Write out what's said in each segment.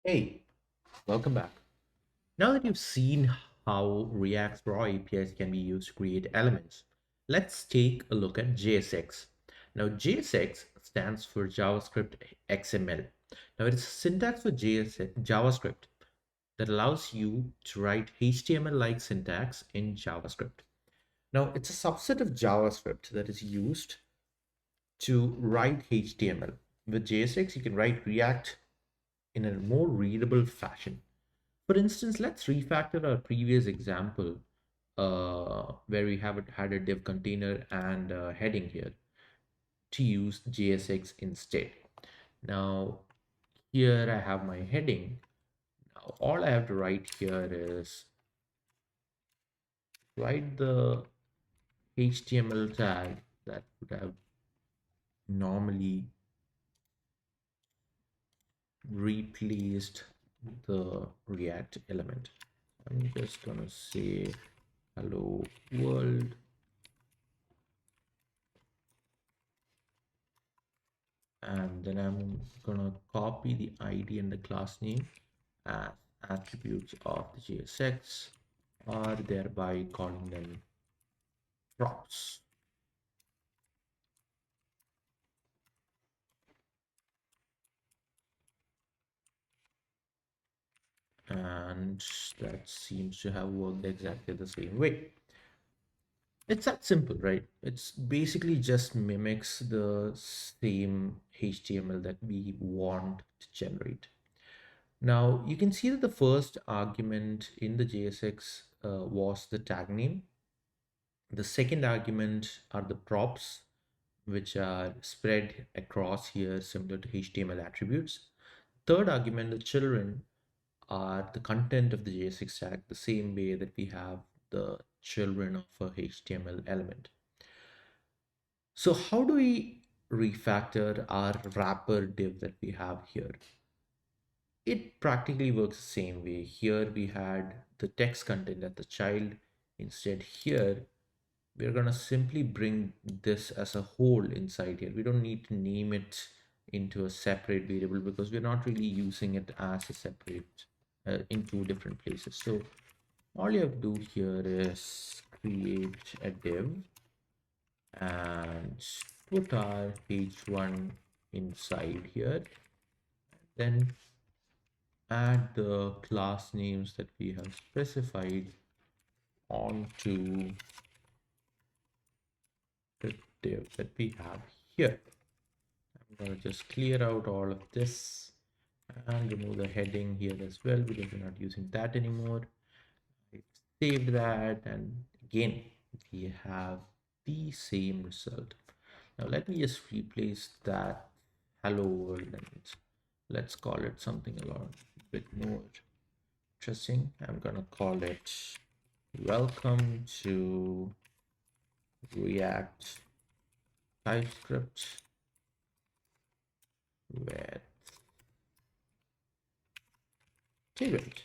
Hey, welcome back. Now that you've seen how React's raw APIs can be used to create elements, let's take a look at JSX. Now, JSX stands for JavaScript XML. Now, it's a syntax for JavaScript that allows you to write HTML-like syntax in JavaScript. Now, it's a subset of JavaScript that is used to write HTML. With JSX, you can write React in a more readable fashion. For instance, let's refactor our previous example where we have had a div container and a heading here to use JSX instead. Now, here I have my heading. Now, all I have to write here is write the HTML tag that would have normally replaced the React element. I'm just gonna say hello world, and then I'm gonna copy the ID and the class name as attributes of the JSX, or thereby calling them props. And that seems to have worked exactly the same way. It's that simple, right? It's basically just mimics the same HTML that we want to generate. Now you can see that the first argument in the JSX was the tag name. The second argument are the props, which are spread across here similar to HTML attributes. Third argument, the children, are the content of the JSX tag, the same way that we have the children of a HTML element. So how do we refactor our wrapper div that we have here? It practically works the same way. Here we had the text content as the child. Instead here, we're going to simply bring this as a whole inside here. We don't need to name it into a separate variable because we're not really using it as a separate in two different places. So all you have to do here is create a div and put our h1 inside here, then add the class names that we have specified onto the div that we have here. I'm going to just clear out all of this and remove the heading here as well because we're not using that anymore. I saved that, and again we have the same result. Now let me just replace that hello world and let's call it something a lot bit more interesting. I'm gonna call it welcome to React TypeScript with Tailwind.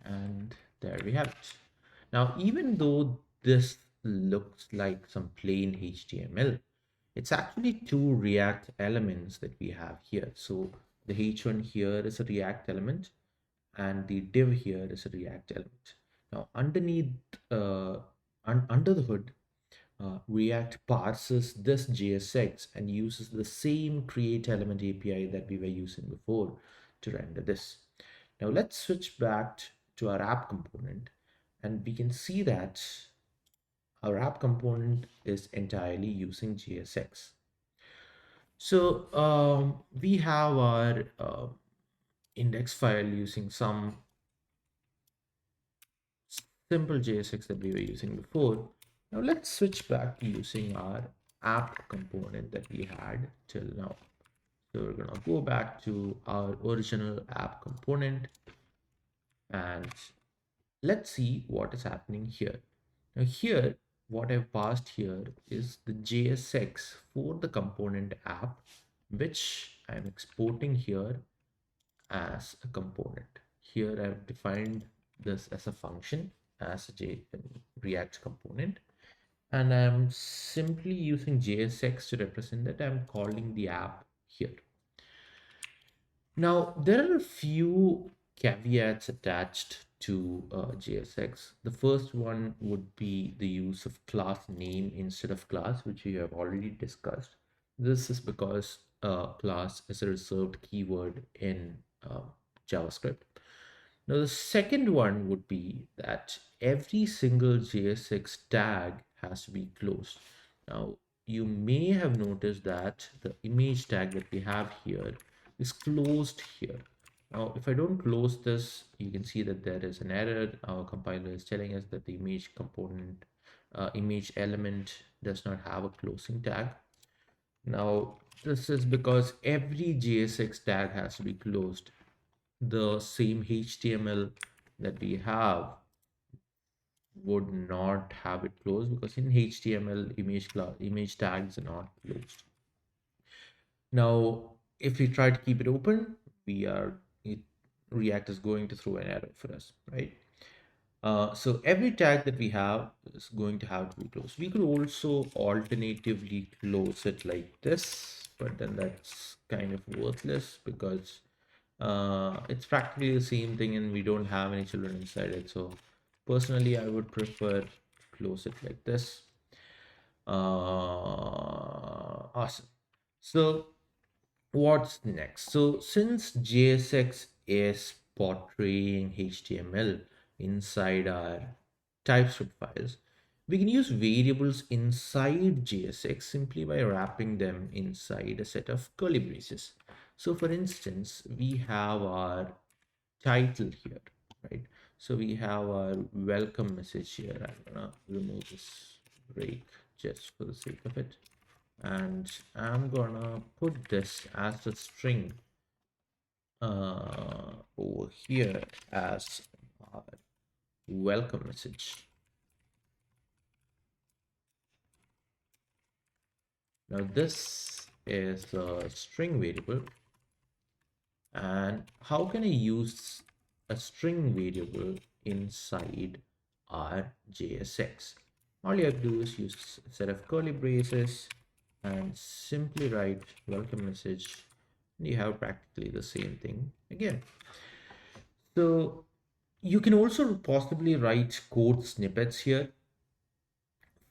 And there we have it. Now, even though this looks like some plain HTML, it's actually two React elements that we have here. So the H1 here is a React element and the div here is a React element. Now, underneath, under the hood, React parses this JSX and uses the same create element API that we were using before to render this. Now let's switch back to our app component and we can see that our app component is entirely using JSX. So we have our index file using some simple JSX that we were using before. Now let's switch back to using our app component that we had till now. So we're gonna go back to our original app component and let's see what is happening here. Now here, what I've passed here is the JSX for the component app, which I'm exporting here as a component. Here I've defined this as a function as a React component. and I'm simply using JSX to represent that. I'm calling the app here. Now, there are a few caveats attached to JSX. The first one would be the use of class name instead of class, which we have already discussed. This is because class is a reserved keyword in JavaScript. Now, the second one would be that every single JSX tag has to be closed. Now, you may have noticed that the image tag that we have here is closed here. Now, if I don't close this, you can see that there is an error. Our compiler is telling us that the image component, image element does not have a closing tag. Now, this is because every JSX tag has to be closed. The same HTML that we have would not have it closed because in HTML image tags are not closed. Now, if we try to keep it open, we are it, React is going to throw an error for us, right? So every tag that we have is going to have to be closed. We could also alternatively close it like this, but then that's kind of worthless because it's practically the same thing and we don't have any children inside it. So personally, I would prefer to close it like this. Awesome. So what's next? So since JSX is portraying HTML inside our TypeScript files, we can use variables inside JSX simply by wrapping them inside a set of curly braces. So for instance, we have our title here, right? So we have our welcome message here. I'm gonna remove this break just for the sake of it. And I'm gonna put this as a string over here as our welcome message. Now this is a string variable, and how can I use a string variable inside our JSX? All you have to do is use a set of curly braces and simply write welcome message, and you have practically the same thing again. So you can also possibly write code snippets here.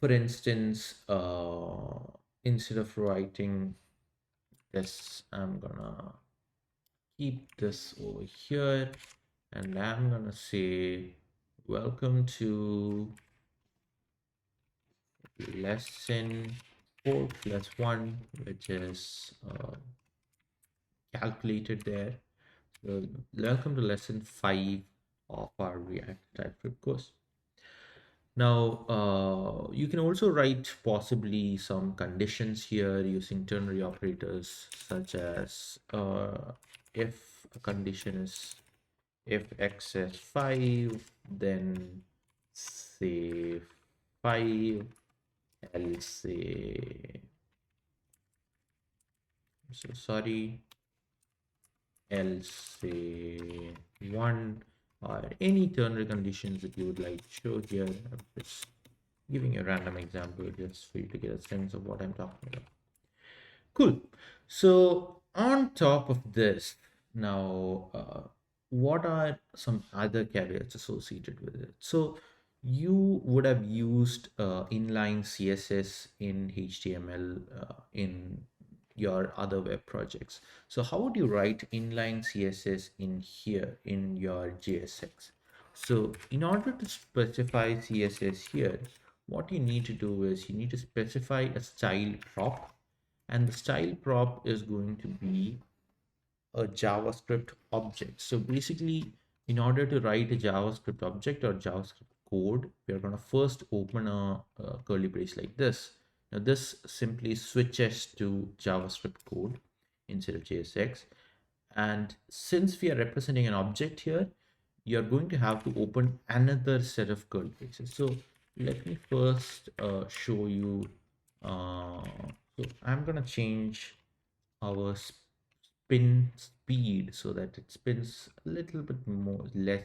For instance, instead of writing this, I'm gonna keep this over here and I'm gonna say welcome to lesson 4+1, which is calculated there. So welcome to lesson 5 of our React TypeScript course. Now, you can also write possibly some conditions here using ternary operators, such as if a condition is if x is 5, then say 5, else say, I'm so sorry, else say 1, or any ternary conditions that you would like to show here. I'm just giving a random example just for you to get a sense of what I'm talking about. Cool. So on top of this, now, what are some other caveats associated with it? So you would have used inline CSS in HTML in your other web projects. So how would you write inline CSS in here in your JSX? So in order to specify CSS here, what you need to do is you need to specify a style prop, and the style prop is going to be a JavaScript object. So basically, in order to write a JavaScript object or JavaScript code, we're going to first open a curly brace like this. Now this simply switches to JavaScript code instead of JSX. And since we are representing an object here, you're going to have to open another set of curly braces. So let me first show you. So I'm gonna change our spin speed so that it spins a little bit more less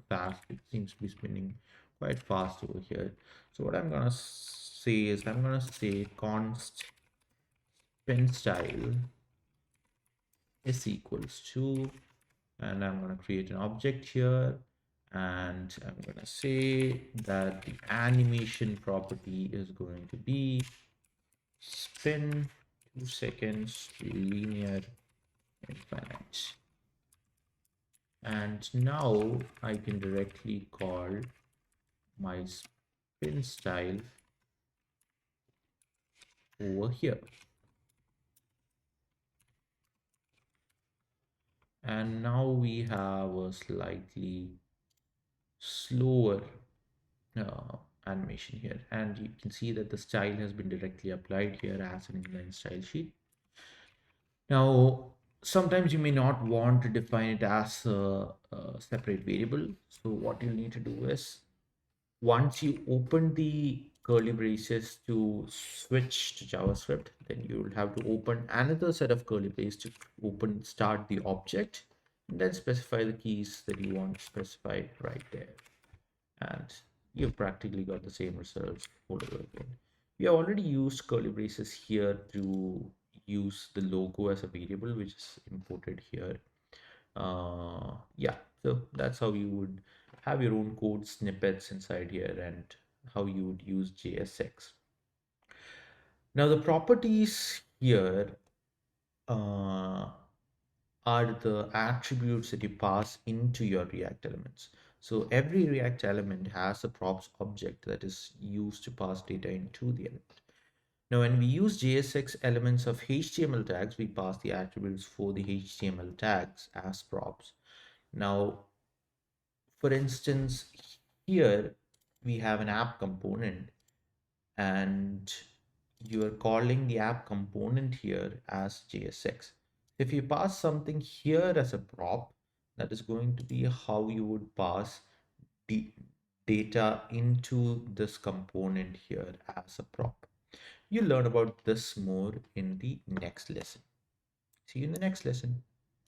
fast. It seems to be spinning quite fast over here. So what I'm gonna say is I'm gonna say const pin style is equals to, and I'm gonna create an object here, and I'm gonna say that the animation property is going to be spin 2 seconds linear infinite. And now I can directly call my spin style over here. And now we have a slightly slower uh, animation here. And you can see that the style has been directly applied here as an inline style sheet. Now, sometimes you may not want to define it as a separate variable. So what you need to do is once you open the curly braces to switch to JavaScript, then you will have to open another set of curly braces to start the object, and then specify the keys that you want to specify right there. And you've practically got the same results all over again. We have already used curly braces here to use the logo as a variable, which is imported here. Yeah, so that's how you would have your own code snippets inside here and how you would use JSX. Now the properties here uh, are the attributes that you pass into your React elements. So every React element has a props object that is used to pass data into the element. Now, when we use JSX elements of HTML tags, we pass the attributes for the HTML tags as props. Now, for instance, here we have an app component, and you are calling the app component here as JSX. If you pass something here as a prop, that is going to be how you would pass the data into this component here as a prop. You'll learn about this more in the next lesson. See you in the next lesson.